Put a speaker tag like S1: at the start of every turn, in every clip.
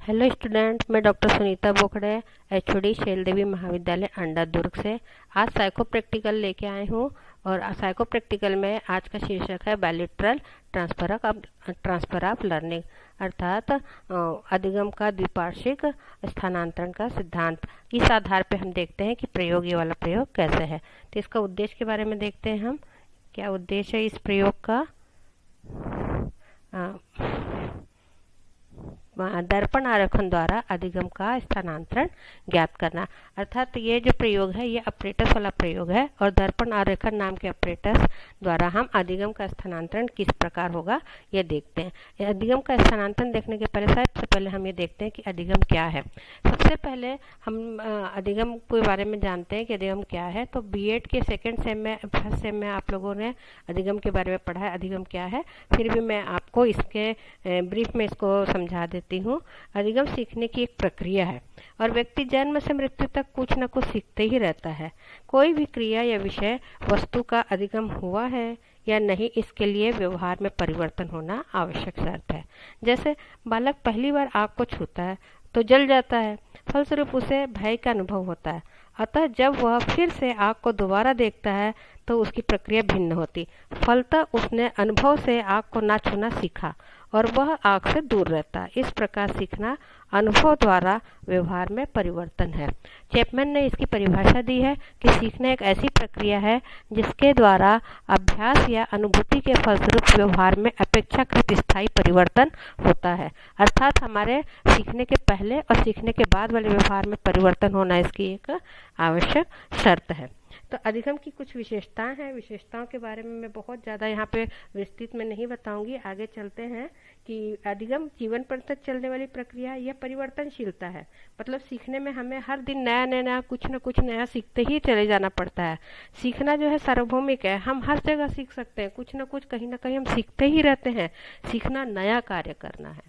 S1: Hello student, मैं doctor Sunita बोखड़े, HOD शैल देवी महाविद्यालय अंडा दुर्ग से आज साइको प्रैक्टिकल लेके आई हूँ। और साइको प्रैक्टिकल में आज का शीर्षक है बायलैटरल ट्रांसफर ऑफ लर्निंग, अर्थात अधिगम का द्विपार्श्विक स्थानांतरण का सिद्धांत। इस आधार पे हम देखते हैं कि प्रयोग, ये वाला प्रयोग कैसे है। तो इसका उद्देश्य के बारे में देखते हैं हम। क्या उद्देश्य है इस प्रयोग का? दर्पण आरेखन द्वारा अधिगम का स्थानांतरण ज्ञात करना। अर्थात ये जो प्रयोग है ये ऑपरेटर्स वाला प्रयोग है, और दर्पण आरेखन नाम के ऑपरेटर्स द्वारा हम अधिगम का स्थानांतरण किस प्रकार होगा ये देखते हैं। अधिगम का स्थानांतरण देखने के पहले सबसे पहले हम ये देखते हैं कि अधिगम क्या है। सबसे पहले हम अधिगम के बारे में जानते हैं कि अधिगम क्या है। तो बीएड के सेकेंड सेम में, फर्स्ट सेम में आप लोगों ने अधिगम के बारे में पढ़ा है, अधिगम क्या है। फिर भी मैं आपको इसके ब्रीफ में इसको समझा देती हूँ। अधिगम सीखने की एक प्रक्रिया है और व्यक्ति जन्म से मृत्यु तक कुछ न कुछ सीखते ही रहता है। कोई भी क्रिया या विषय वस्तु का अधिगम हुआ है या नहीं, इसके लिए व्यवहार में परिवर्तन होना आवश्यक शर्त है। जैसे बालक पहली बार आग को छूता है तो जल जाता है, फलस्वरूप उसे भय का अनुभव होता है। अतः जब वह फिर से आग को दोबारा देखता है तो उसकी प्रक्रिया भिन्न होती। फलतः उसने अनुभव से आग को ना छूना सीखा और वह आग से दूर रहता। इस प्रकार सीखना अनुभव द्वारा व्यवहार में परिवर्तन है। चैपमैन ने इसकी परिभाषा दी है कि सीखना एक ऐसी प्रक्रिया है जिसके द्वारा अभ्यास या अनुभूति के फलस्वरूप व्यवहार में अपेक्षाकृत स्थायी परिवर्तन होता है। अर्थात हमारे सीखने के पहले और सीखने के बाद वाले व्यवहार में परिवर्तन होना इसकी एक आवश्यक शर्त है। तो अधिगम की कुछ विशेषताएं हैं। विशेषताओं के बारे में मैं बहुत ज़्यादा यहाँ पे विस्तृत में नहीं बताऊंगी। आगे चलते हैं कि अधिगम जीवन पर तक चलने वाली प्रक्रिया या परिवर्तनशीलता है। मतलब सीखने में हमें हर दिन नया नया कुछ न कुछ नया सीखते ही चले जाना पड़ता है। सीखना जो है सार्वभौमिक है, हम हर जगह सीख सकते हैं, कुछ न कुछ कहीं ना कहीं हम सीखते ही रहते हैं। सीखना नया कार्य करना है।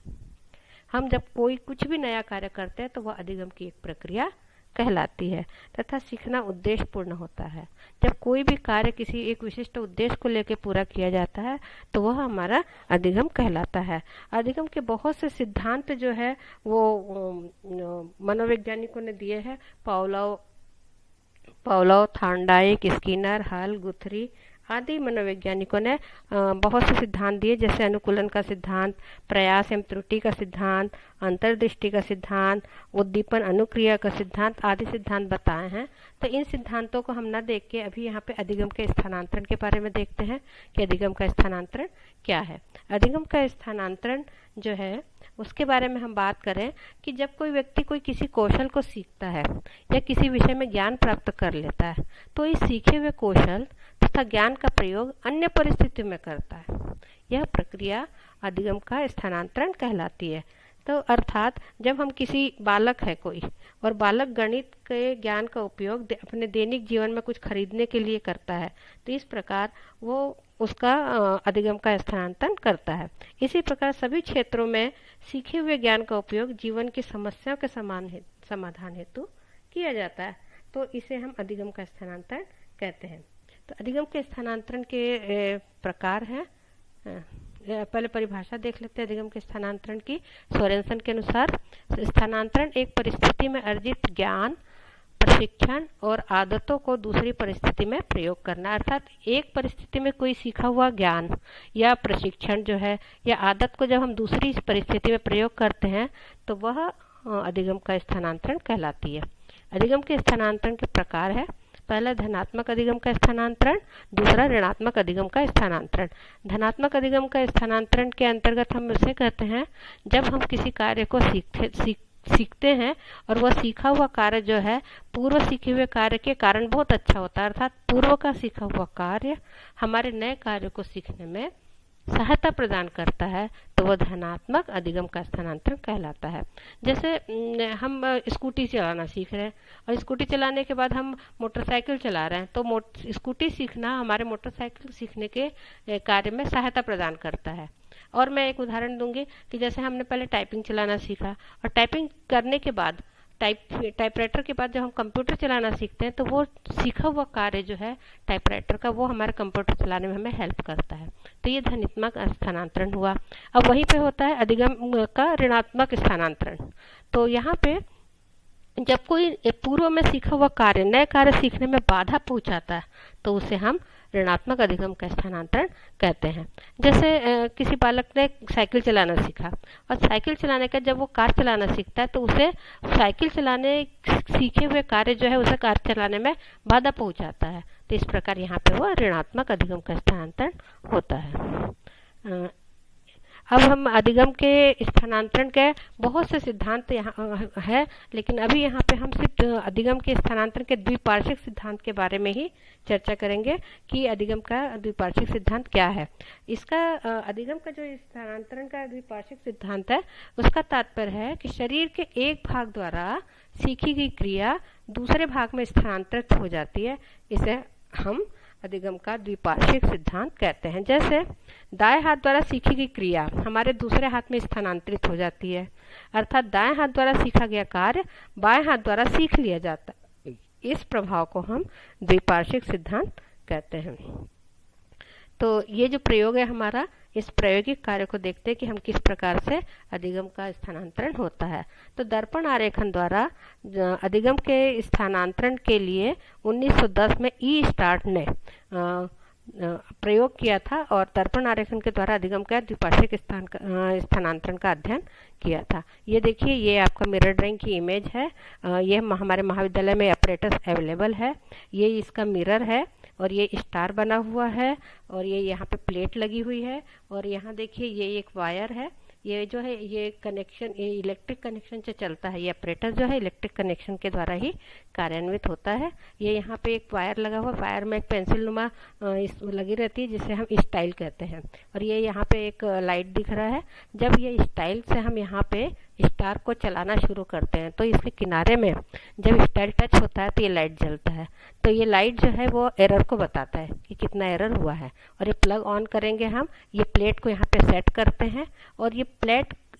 S1: हम जब कोई कुछ भी नया कार्य करते हैं तो वह अधिगम की एक प्रक्रिया कहलाती है। तथा सीखना उद्देश्यपूर्ण होता है। जब कोई भी कार्य किसी एक विशिष्ट उद्देश्य को लेकर पूरा किया जाता है तो वह हमारा अधिगम कहलाता है। अधिगम के बहुत से सिद्धांत जो है वो मनोवैज्ञानिकों ने दिए हैं। पावलोव, थॉर्नडाइक, स्किनर, हल, गुथरी आदि मनोवैज्ञानिकों ने बहुत से सिद्धांत दिए, जैसे अनुकूलन का सिद्धांत, प्रयास एवं त्रुटि का सिद्धांत, अंतर्दृष्टि का सिद्धांत, उद्दीपन अनुक्रिया का सिद्धांत आदि सिद्धांत बताए हैं। तो इन सिद्धांतों को हम ना देख के अभी यहाँ पे अधिगम के स्थानांतरण के बारे में देखते हैं कि अधिगम का स्थानांतरण क्या है। अधिगम का स्थानांतरण जो है उसके बारे में हम बात करें कि जब कोई व्यक्ति कोई किसी कौशल को सीखता है या किसी विषय में ज्ञान प्राप्त कर लेता है तो इस सीखे हुए कौशल तथा ज्ञान का प्रयोग अन्य परिस्थितियों में करता है। यह प्रक्रिया अधिगम का स्थानांतरण कहलाती है। तो अर्थात जब हम किसी बालक है कोई और बालक गणित के ज्ञान का उपयोग अपने दैनिक जीवन में कुछ खरीदने के लिए करता है तो इस प्रकार वो उसका अधिगम का स्थानांतरण करता है। इसी प्रकार सभी क्षेत्रों में सीखे हुए ज्ञान का उपयोग जीवन की समस्याओं के समाधान हेतु किया जाता है। तो इसे हम अधिगम का स्थानांतरण कहते हैं। तो अधिगम के स्थानांतरण के प्रकार हैं। पहले परिभाषा देख लेते हैं अधिगम के स्थानांतरण की। सोरेनसन के अनुसार स्थानांतरण एक परिस्थिति में अर्जित ज्ञान, प्रशिक्षण और आदतों को दूसरी परिस्थिति में प्रयोग करना। अर्थात एक परिस्थिति में कोई सीखा हुआ ज्ञान या प्रशिक्षण जो है या आदत को जब हम दूसरी परिस्थिति में प्रयोग करते हैं तो वह अधिगम का स्थानांतरण कहलाती है। अधिगम के स्थानांतरण के प्रकार है। पहला धनात्मक अधिगम का स्थानांतरण, दूसरा ऋणात्मक अधिगम का स्थानांतरण। धनात्मक अधिगम का स्थानांतरण के अंतर्गत हम उसे कहते हैं जब हम किसी कार्य को सीखते हैं और वह सीखा हुआ कार्य जो है पूर्व सीखे हुए कार्य के कारण बहुत अच्छा होता है। अर्थात पूर्व का सीखा हुआ कार्य हमारे नए कार्य को सीखने में सहायता प्रदान करता है तो वह धनात्मक अधिगम का स्थानांतरण कहलाता है। जैसे हम स्कूटी चलाना सीख रहे हैं और स्कूटी चलाने के बाद हम मोटरसाइकिल चला रहे हैं तो स्कूटी सीखना हमारे मोटरसाइकिल सीखने के कार्य में सहायता प्रदान करता है। और मैं एक उदाहरण दूंगी कि जैसे हमने पहले टाइपिंग चलाना सीखा और टाइपिंग करने के बाद टाइपराइटर के बाद जब हम कंप्यूटर चलाना सीखते हैं तो वो सीखा हुआ कार्य जो है टाइपराइटर का, वो हमारे कंप्यूटर चलाने में हमें हेल्प करता है। तो ये धनात्मक स्थानांतरण हुआ। अब वहीं पे होता है अधिगम का ऋणात्मक स्थानांतरण। तो यहाँ पे जब कोई पूर्व में सीखा हुआ कार्य नए कार्य सीखने में बाधा पहुंचाता है तो उसे हम ऋणात्मक अधिगम का स्थानांतरण कहते हैं। जैसे किसी बालक ने साइकिल चलाना सीखा और साइकिल चलाने का जब वो कार चलाना सीखता है तो उसे साइकिल चलाने सीखे हुए कार्य जो है उसे कार चलाने में बाधा पहुंचाता है। तो इस प्रकार यहाँ पे वो ऋणात्मक अधिगम का स्थानांतरण होता है। अब हम अधिगम के स्थानांतरण के बहुत से सिद्धांत यहाँ है, लेकिन अभी यहाँ पे हम सिर्फ अधिगम के स्थानांतरण के द्विपार्श्विक सिद्धांत के बारे में ही चर्चा करेंगे कि अधिगम का द्विपार्श्विक सिद्धांत क्या है। इसका अधिगम का जो स्थानांतरण का द्विपार्श्विक सिद्धांत है उसका तात्पर्य है कि शरीर के एक भाग द्वारा सीखी गई क्रिया दूसरे भाग में स्थानांतरित हो जाती है। इसे हम अधिगम का द्विपार्श्विक सिद्धांत कहते हैं। जैसे दाएं हाथ द्वारा सीखी गई क्रिया हमारे दूसरे हाथ में स्थानांतरित हो जाती है, अर्थात दाएं हाथ द्वारा सीखा गया कार्य बाएं हाथ द्वारा सीख लिया जाता है। इस प्रभाव को हम द्विपार्श्विक सिद्धांत कहते हैं। तो ये जो प्रयोग है हमारा, इस प्रायोगिक कार्य को देखते हैं कि हम किस प्रकार से अधिगम का स्थानांतरण होता है। तो दर्पण आरेखन द्वारा अधिगम के स्थानांतरण के लिए 1910 में ई स्टार्ट ने प्रयोग किया था और दर्पण आरेखन के द्वारा अधिगम का द्विपार्श्विक स्थानांतरण का अध्ययन किया था। ये देखिए, ये आपका मिरर ड्राइंग की इमेज है। ये हमारे महाविद्यालय में अपरेटस अवेलेबल है। ये इसका मिरर है और ये स्टार बना हुआ है और ये यहाँ पे प्लेट लगी हुई है और यहाँ देखिए ये एक वायर है। ये जो है ये कनेक्शन, ये इलेक्ट्रिक कनेक्शन से चलता है। ये ऑपरेटर जो है इलेक्ट्रिक कनेक्शन के द्वारा ही कार्यान्वित होता है। ये यहाँ पे एक वायर लगा हुआ, वायर में एक पेंसिल नुमा लगी रहती है जिसे हम स्टाइल कहते हैं। और ये यहाँ पे एक लाइट दिख रहा है। जब ये स्टाइल से हम यहाँ पे स्टार को चलाना शुरू करते हैं तो इसके किनारे में जब स्टाइल टच होता है तो ये लाइट जलता है। तो ये लाइट जो है वो एरर को बताता है कि कितना एरर हुआ है। और ये प्लग ऑन करेंगे हम, ये प्लेट को यहाँ पे सेट करते हैं और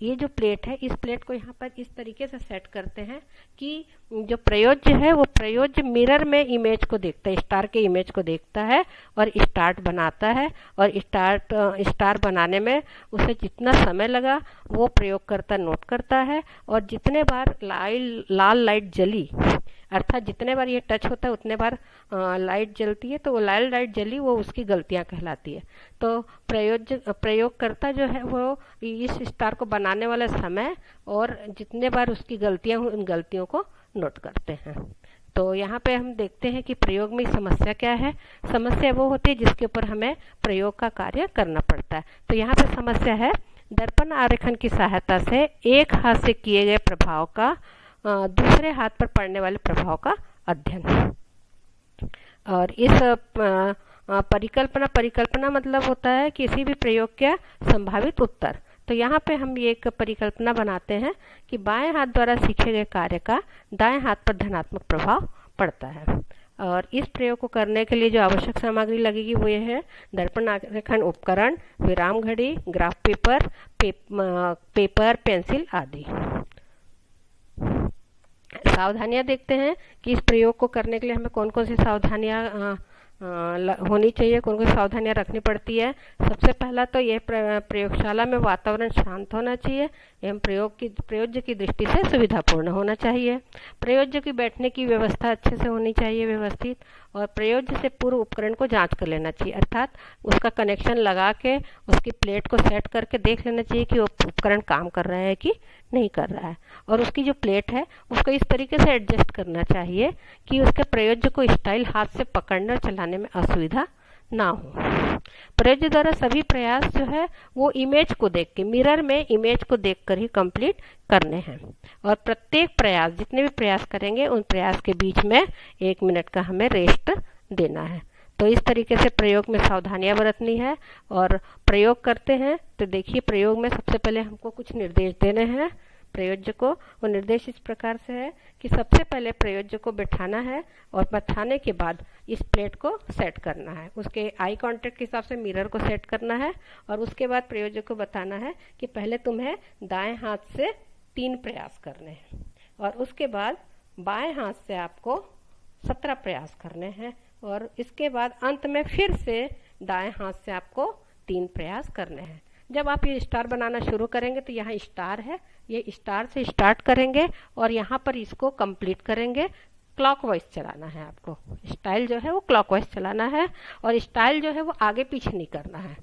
S1: ये जो प्लेट है इस प्लेट को यहाँ पर इस तरीके से सेट करते हैं कि जो प्रयोज्य है वो प्रयोज्य मिरर में इमेज को देखता है, स्टार के इमेज को देखता है और स्टार्ट बनाता है। और स्टार बनाने में उसे जितना समय लगा वो प्रयोगकर्ता नोट करता है। और जितने बार लाल लाइट जली, अर्थात जितने बार ये टच होता है उतने बार लाइट जलती है, तो वो लाल लाइट जली वो उसकी गलतियां कहलाती है। तो प्रयोगकर्ता जो है वो इस स्टार को बनाने वाला समय और जितने बार उसकी गलतियां हुई उन गलतियों को नोट करते हैं। तो यहाँ पे हम देखते हैं कि प्रयोग में समस्या क्या है। समस्या वो होती है जिसके ऊपर हमें प्रयोग का कार्य करना पड़ता है। तो यहाँ पे समस्या है दर्पण आरेखन की सहायता से एक हाथ से किए गए प्रभाव का दूसरे हाथ पर पड़ने वाले प्रभाव का अध्ययन। और इस परिकल्पना मतलब होता है किसी भी प्रयोग का संभावित उत्तर। तो यहाँ पे हम ये एक परिकल्पना बनाते हैं कि बाएं हाथ द्वारा सीखे गए कार्य का दाएं हाथ पर धनात्मक प्रभाव पड़ता है। और इस प्रयोग को करने के लिए जो आवश्यक सामग्री लगेगी वो ये है दर्पण आरेखन उपकरण, विराम घड़ी, ग्राफ पेपर, पेंसिल आदि। सावधानियां देखते हैं कि इस प्रयोग को करने के लिए हमें कौन कौन सी सावधानियां होनी चाहिए, कौन कौन सी सावधानियां रखनी पड़ती है। सबसे पहला तो यह प्रयोगशाला में वातावरण शांत होना चाहिए एवं प्रयोज्य की दृष्टि से सुविधापूर्ण होना चाहिए। प्रयोज्य की बैठने की व्यवस्था अच्छे से होनी चाहिए, व्यवस्थित। और प्रयोज्य से पूर्व उपकरण को जांच कर लेना चाहिए, अर्थात उसका कनेक्शन लगा के उसकी प्लेट को सेट करके देख लेना चाहिए कि वो उपकरण काम कर रहा है कि नहीं कर रहा है। और उसकी जो प्लेट है उसको इस तरीके से एडजस्ट करना चाहिए कि उसके प्रयोज्य को स्टाइल हाथ से पकड़ने और चलाने में असुविधा ना हो। प्रयोज्य द्वारा सभी प्रयास जो है वो इमेज को देख के, मिरर में इमेज को देखकर ही कंप्लीट करने हैं। और प्रत्येक प्रयास, जितने भी प्रयास करेंगे उन प्रयास के बीच में 1 मिनट का हमें रेस्ट देना है। तो इस तरीके से प्रयोग में सावधानियां बरतनी है। और प्रयोग करते हैं तो देखिए, प्रयोग में सबसे पहले हमको कुछ निर्देश देने हैं प्रयोज्य को। वो निर्देश इस प्रकार से है कि सबसे पहले प्रयोज्य को बैठाना है और बैठाने के बाद इस प्लेट को सेट करना है, उसके आई कांटेक्ट के हिसाब से मिरर को सेट करना है। और उसके बाद प्रयोज्य को बताना है कि पहले तुम्हें दाएं हाथ से 3 प्रयास करने हैं। और उसके बाद बाएं हाथ से आपको 17 प्रयास करने हैं और इसके बाद अंत में फिर से दाएं हाथ से आपको 3 प्रयास करने हैं। जब आप ये स्टार बनाना शुरू करेंगे तो यहाँ स्टार है, ये स्टार से स्टार्ट करेंगे और यहाँ पर इसको कंप्लीट करेंगे। क्लॉकवाइज चलाना है आपको, स्टाइल जो है वो क्लॉकवाइज चलाना है और स्टाइल जो है वो आगे पीछे नहीं करना है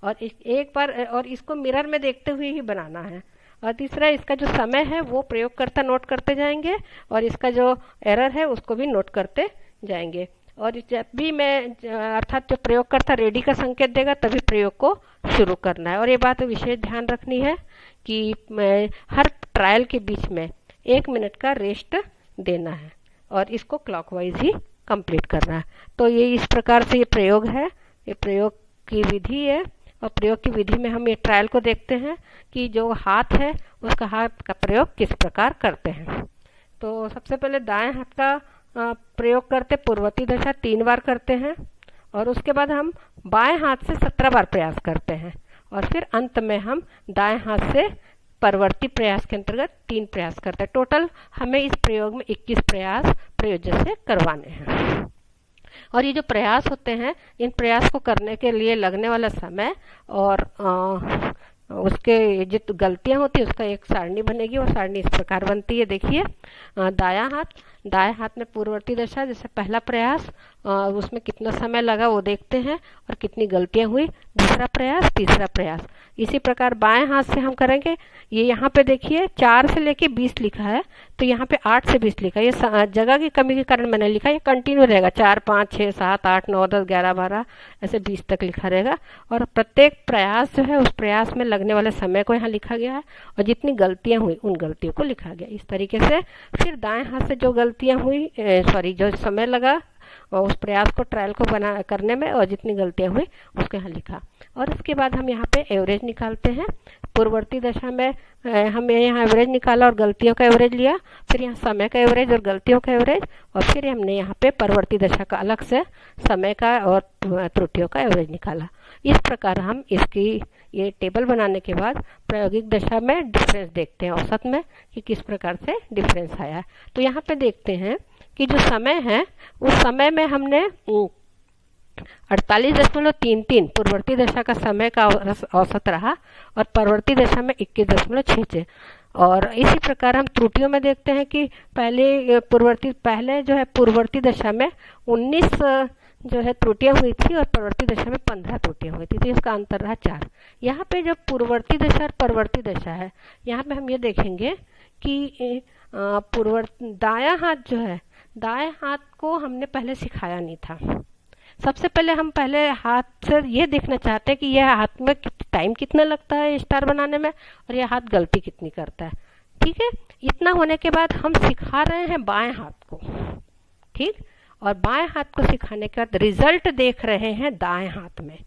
S1: और एक बार और इसको मिरर में देखते हुए ही बनाना है। और तीसरा, इसका जो समय है वो प्रयोगकर्ता नोट करते जाएंगे और इसका जो एरर है उसको भी नोट करते जाएंगे। और जब भी मैं अर्थात जो प्रयोगकर्ता रेडी का संकेत देगा तभी प्रयोग को शुरू करना है। और ये बात विशेष ध्यान रखनी है कि हर ट्रायल के बीच में 1 मिनट का रेस्ट देना है और इसको क्लॉकवाइज ही कंप्लीट करना है। तो ये इस प्रकार से ये प्रयोग है, ये प्रयोग की विधि है। और प्रयोग की विधि में हम ये ट्रायल को देखते हैं कि जो हाथ है उसका हाथ का प्रयोग किस प्रकार करते हैं। तो सबसे पहले दाएं हाथ का प्रयोग करते पूर्ववर्ती दशा 3 बार करते हैं और उसके बाद हम बाएं हाथ से 17 बार प्रयास करते हैं और फिर अंत में हम दाएं हाथ से परवर्ती प्रयास के अंतर्गत 3 प्रयास करते हैं। टोटल हमें इस प्रयोग में 21 प्रयास प्रयोज्य से करवाने हैं। और ये जो प्रयास होते हैं, इन प्रयास को करने के लिए लगने वाला समय और उसके जो गलतियां होती है उसका एक सारणी बनेगी और सारणी इस प्रकार बनती है। देखिए, दाएं हाथ में पूर्ववर्ती दशा, जैसे पहला प्रयास उसमें कितना समय लगा वो देखते हैं और कितनी गलतियां हुई, दूसरा प्रयास, तीसरा प्रयास। इसी प्रकार बाएं हाथ से हम करेंगे। ये यहाँ पे देखिए 4 से लेके 20 लिखा है, तो यहाँ पे 8 से 20 लिखा है। ये जगह की कमी के कारण मैंने लिखा, ये कंटिन्यू रहेगा, 4, 5, 6, 7, 8, 9, 10, 11, 12 ऐसे 20 तक लिखा रहेगा। और प्रत्येक प्रयास जो है उस प्रयास में लगने वाले समय को यहाँ लिखा गया है और जितनी गलतियां हुई उन गलतियों को लिखा गया। इस तरीके से फिर दाएं हाथ से जो गलतियां हुई जो समय लगा और उस प्रयास को ट्रायल को करने में और जितनी गलतियां हुई उसको यहाँ लिखा। और उसके बाद हम यहाँ पे एवरेज निकालते हैं। पूर्ववर्ती दशा में हमने यहाँ एवरेज निकाला और गलतियों का एवरेज लिया, फिर यहाँ समय का एवरेज और गलतियों का एवरेज, और फिर हमने यहाँ पे परवर्ती दशा का अलग से समय का और त्रुटियों का एवरेज निकाला। इस प्रकार हम इसकी ये टेबल बनाने के बाद प्रायोगिक दशा में डिफरेंस देखते हैं औसत में कि किस प्रकार से डिफरेंस आया है। तो यहाँ पे देखते हैं कि जो समय है उस समय में हमने 48.33 पूर्ववर्ती दशा का समय का औसत रहा और परवर्ती दशा में 21.66। और इसी प्रकार हम त्रुटियों में देखते हैं कि पहले जो है पूर्ववर्ती दशा में 19 जो है त्रुटियां हुई थी और परवर्ती दशा में 15 त्रुटियां हुई थी, तो इसका अंतर रहा 4। यहाँ पे जब पूर्ववर्ती दशा और परवर्ती दशा है, यहाँ पे हम ये देखेंगे कि दायां हाथ जो है, दाएं हाथ को हमने पहले सिखाया नहीं था। सबसे पहले हम हाथ से ये देखना चाहते हैं कि यह हाथ में टाइम कितना लगता है स्टार बनाने में और यह हाथ गलती कितनी करता है। ठीक है, इतना होने के बाद हम सिखा रहे हैं बाएं हाथ को, ठीक, और बाएं हाथ को सिखाने के बाद रिजल्ट देख रहे हैं दाएं हाथ में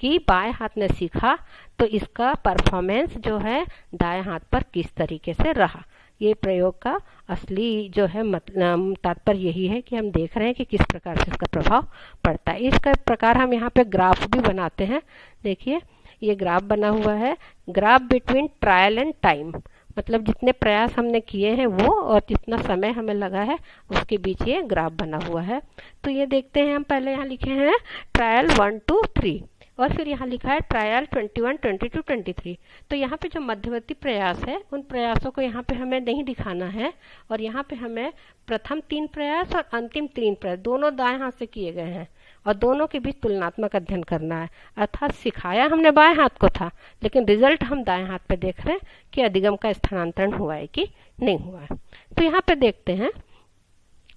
S1: कि बाएं हाथ ने सीखा तो इसका परफॉर्मेंस जो है दाएं हाथ पर किस तरीके से रहा। ये प्रयोग का असली जो है तात्पर्य यही है कि हम देख रहे हैं कि किस प्रकार से इसका प्रभाव पड़ता है। इस प्रकार हम यहाँ पे ग्राफ भी बनाते हैं। देखिए, ये ग्राफ बना हुआ है, graph between trial and time, मतलब जितने प्रयास हमने किए हैं वो और जितना समय हमें लगा है उसके बीच ये ग्राफ बना हुआ है। तो ये देखते हैं, हम पहले यहाँ लिखे हैं ट्रायल 1 2 3 और फिर यहाँ लिखा है ट्रायल 21 22 23। तो यहाँ पे जो मध्यवर्ती प्रयास है उन प्रयासों को यहाँ पे हमें नहीं दिखाना है और यहाँ पे हमें प्रथम 3 प्रयास और अंतिम 3 प्रयास दोनों दाएं हाथ से किए गए हैं और दोनों के बीच तुलनात्मक अध्ययन करना है। अर्थात सिखाया हमने बाएं हाथ को था लेकिन रिजल्ट हम दाएं हाथ पे देख रहे हैं कि अधिगम का स्थानांतरण हुआ है कि नहीं हुआ है। तो यहाँ पे देखते हैं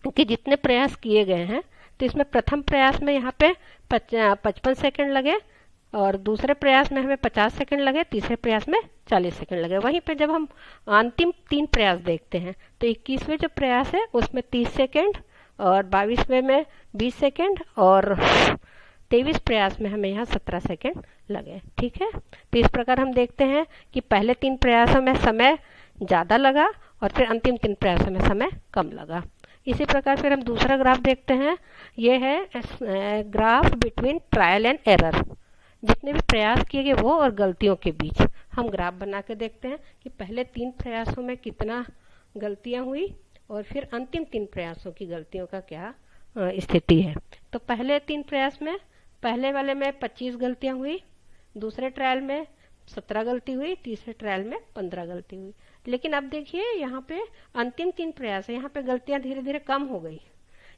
S1: कि जितने प्रयास किए गए हैं तो इसमें प्रथम प्रयास में यहाँ पे 55 सेकंड लगे और दूसरे प्रयास में हमें 50 सेकंड लगे, तीसरे प्रयास में 40 सेकंड लगे। वहीं पे जब हम अंतिम 3 प्रयास देखते हैं तो 21वें जो प्रयास है उसमें 30 सेकंड और 22वें में 20 सेकंड और 23 प्रयास में हमें यहाँ 17 सेकंड लगे। ठीक है, तो इस प्रकार हम देखते हैं कि पहले 3 प्रयासों में समय ज़्यादा लगा और फिर अंतिम 3 प्रयासों में समय कम लगा। इसी प्रकार फिर हम दूसरा ग्राफ देखते हैं, ये है graph between trial and error, जितने भी प्रयास किए गए वो और गलतियों के बीच हम ग्राफ बना के देखते हैं कि पहले 3 प्रयासों में कितना गलतियां हुई और फिर अंतिम 3 प्रयासों की गलतियों का क्या स्थिति है। तो पहले 3 प्रयास में, पहले वाले में 25 गलतियां हुई, दूसरे ट्रायल में 17 गलती हुई, तीसरे ट्रायल में 15 गलती हुई। लेकिन अब देखिए यहाँ पे अंतिम 3 प्रयास है, यहाँ पे गलतियां धीरे धीरे कम हो गई।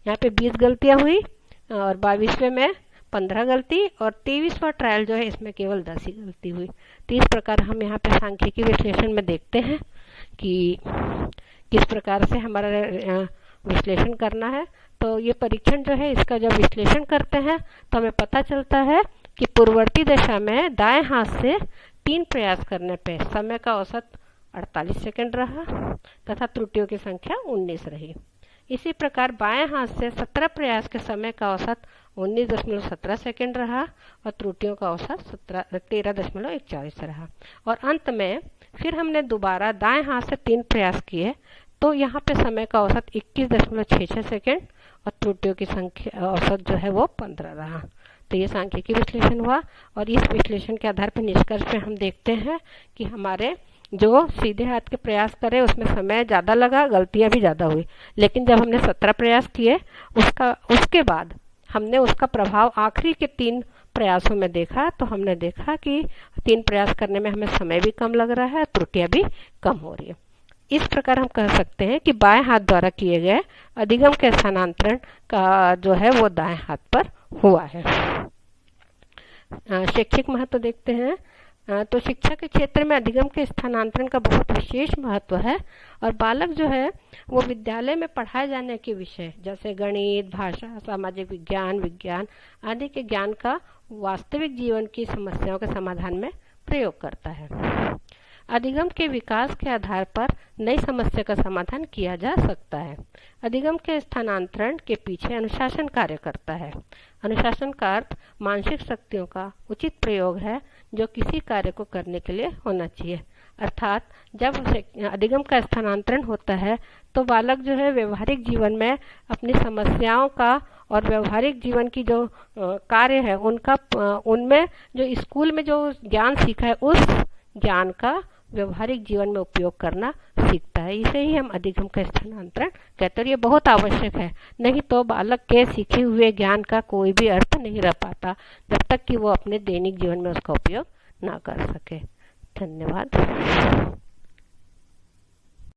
S1: यहाँ पे 20 गलतियां हुई और 22वें में 15 गलती और 23वां ट्रायल जो है इसमें केवल 10 ही गलती हुई। तो इस प्रकार हम यहाँ पे सांख्यिकी विश्लेषण में देखते हैं कि किस प्रकार से हमारा विश्लेषण करना है। तो ये परीक्षण जो है इसका जब विश्लेषण करते हैं तो हमें पता चलता है कि पूर्ववर्ती दशा में दाएं हाथ से 3 प्रयास करने पे समय का औसत 48 सेकंड रहा तथा त्रुटियों की संख्या 19 रही। इसी प्रकार बाएं हाथ से 17 प्रयास के समय का औसत 19.17 सेकंड रहा और त्रुटियों का औसत 13.41 रहा। और अंत में फिर हमने दोबारा दाएं हाथ से 3 प्रयास किए तो यहाँ पे समय का औसत 21.66 सेकंड और त्रुटियों की संख्या औसत जो है वो 15 रहा। तो ये सांख्यिकी विश्लेषण हुआ और इस विश्लेषण के आधार पर निष्कर्ष पे हम देखते हैं कि हमारे जो सीधे हाथ के प्रयास करे उसमें समय ज़्यादा लगा, गलतियां भी ज़्यादा हुई। लेकिन जब हमने 17 प्रयास किए उसके बाद हमने उसका प्रभाव आखिरी के 3 प्रयासों में देखा तो हमने देखा कि 3 प्रयास करने में हमें समय भी कम लग रहा है, त्रुटियां भी कम हो रही है। इस प्रकार हम कह सकते हैं कि बाएं हाथ द्वारा किए गए अधिगम के स्थानांतरण का जो है वो दाएं हाथ पर हुआ है। शैक्षिक महत्व देखते हैं। तो शिक्षा के क्षेत्र में अधिगम के स्थानांतरण का बहुत विशेष महत्व है और बालक जो है वो विद्यालय में पढ़ाए जाने के विषय जैसे गणित, भाषा, सामाजिक विज्ञान आदि के ज्ञान का वास्तविक जीवन की समस्याओं के समाधान में प्रयोग करता है। अधिगम के विकास के आधार पर नई समस्या का समाधान किया जा सकता है। अधिगम के स्थानांतरण के पीछे अनुशासन कार्य करता है। अनुशासन का अर्थ मानसिक शक्तियों का उचित प्रयोग है जो किसी कार्य को करने के लिए होना चाहिए। अर्थात जब अधिगम का स्थानांतरण होता है तो बालक जो है व्यवहारिक जीवन में अपनी समस्याओं का और व्यवहारिक जीवन की जो कार्य है उनमें जो स्कूल में जो ज्ञान सीखा है उस ज्ञान का व्यवहारिक जीवन में उपयोग करना सीखता है। इसे ही हम अधिगम का स्थानांतरण कहते हैं। ये बहुत आवश्यक है, नहीं तो बालक के सीखे हुए ज्ञान का कोई भी अर्थ नहीं रह पाता जब तक कि वो अपने दैनिक जीवन में उसका उपयोग ना कर सके। धन्यवाद।